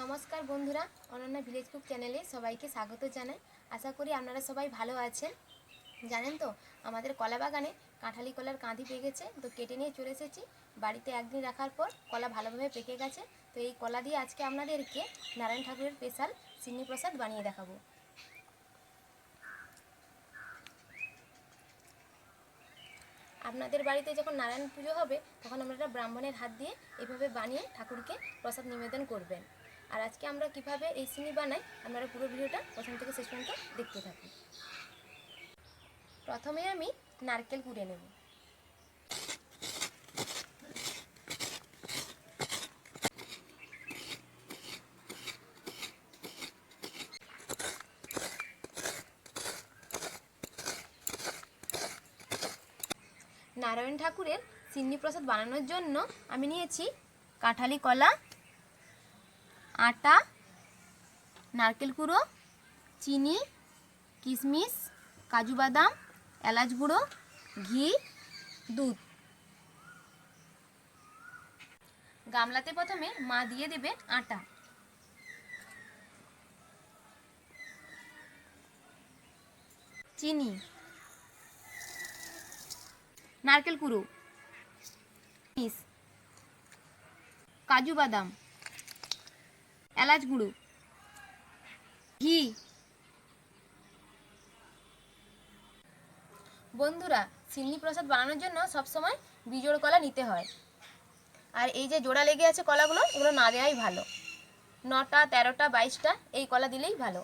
নমস্কার বন্ধুরা, Ananya village cook চ্যানেলে সবাইকে স্বাগত জানাই। আশা করি আপনারা সবাই ভালো আছেন। জানেন তো, আমাদের কলা বাগানে কাঁঠালি কলার কাঁদি পেকেছে, তো কেটে নিয়ে চলে এসেছি। বাড়িতে একদিন রাখার পর কলা ভালোভাবে পেকে গেছে। তো এই কলা দিয়ে আজকে আপনাদেরকে নারায়ণ ঠাকুরের স্পেশাল সিন্নি প্রসাদ বানিয়ে দেখাবো। আপনাদের বাড়িতে যখন নারায়ণ পুজো হবে তখন আপনারা ব্রাহ্মণের হাত দিয়ে এভাবে বানিয়ে ঠাকুরকে প্রসাদ নিবেদন করবেন। আর আজকে আমরা কিভাবে এই সিন্নি বানাই আপনারা পুরো ভিডিওটা প্রথম থেকে শেষ পর্যন্ত দেখতে থাকুন। প্রথমে আমি নারকেল কুড়ে নেব। নারায়ণ ঠাকুরের সিন্নি প্রসাদ বানানোর জন্য আমি নিয়েছি কাঁঠালি কলা, আটা, নারকেল কুড়ো, চিনি, কিশমিশ, কাজু বাদাম, এলাচ গুঁড়ো, ঘি, দুধ। গামলাতে প্রথমে মা দিয়ে দেবে আটা, চিনি, নারকেল কুড়ো, কাজু বাদাম, এলাচ গুঁড়ো, ঘি। বন্ধুরা, সিন্নি প্রসাদ বানানোর জন্য সবসময় বিজোড় কলা নিতে হয়। আর এই যে জোড়া লেগে আছে কলাগুলো, এগুলো না দেওয়াই ভালো। 9টা, 13টা, 22টা এই কলা দিলেই ভালো।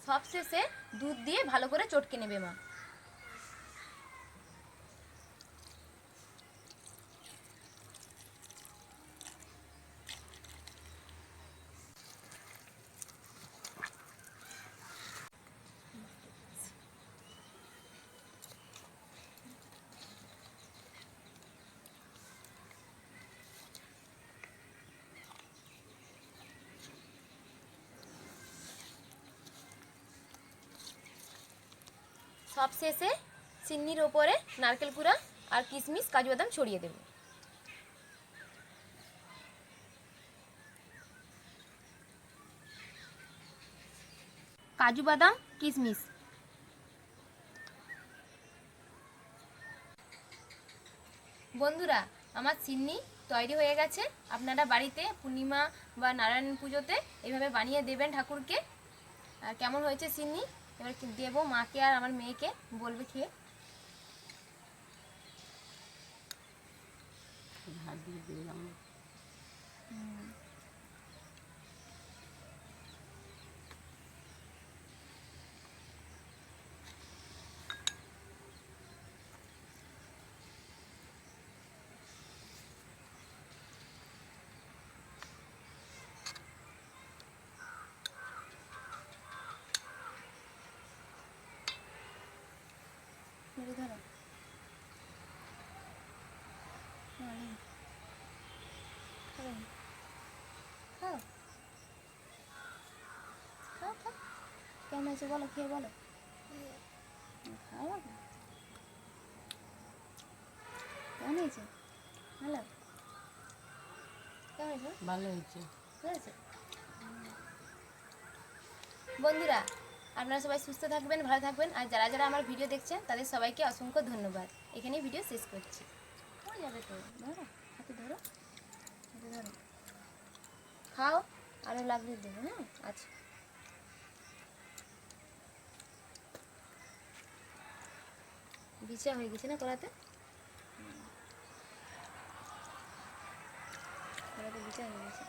সবশেষে দুধ দিয়ে ভালো করে চটকে নেবে মা। সবশেষে চিনির ওপরে নারকেল কুড়া আর কিশমিশ, কাজু বাদাম ছড়িয়ে দেব। কাজু বাদাম, কিশমিশ। বন্ধুরা, আমার সিন্নি তৈরি হয়ে গেছে। আপনারা বাড়িতে পূর্ণিমা বা নারায়ণ পুজোতে এইভাবে বানিয়ে দেবেন ঠাকুরকে। আর কেমন হয়েছে সিন্নি এবার দেবো মাকে আর আমার মেয়েকে, বলবে খেয়ে। ধরো কেমন হয়েছে বলো, খেয়ে বলো। কেমন হয়েছে? ভালো, কেমন হয়েছে? ভালো হয়েছে, ঠিক আছে। বন্ধুরা, আপনারা সবাই সুস্থ থাকবেন, ভালো থাকবেন। আর যারা যারা আমার ভিডিও দেখছেন তাদের সবাইকে অসংখ্য ধন্যবাদ। এখানেই ভিডিও শেষ করছি। হয়ে যাবে তো, ধরো হাতে, ধরো হাতে, ধরো, খাও, আরও লাগবে দেবো। হ্যাঁ, আচ্ছা। বিছা হয়ে গেছে না কড়াতে, কড়াতে বিছা হয়ে গেছে।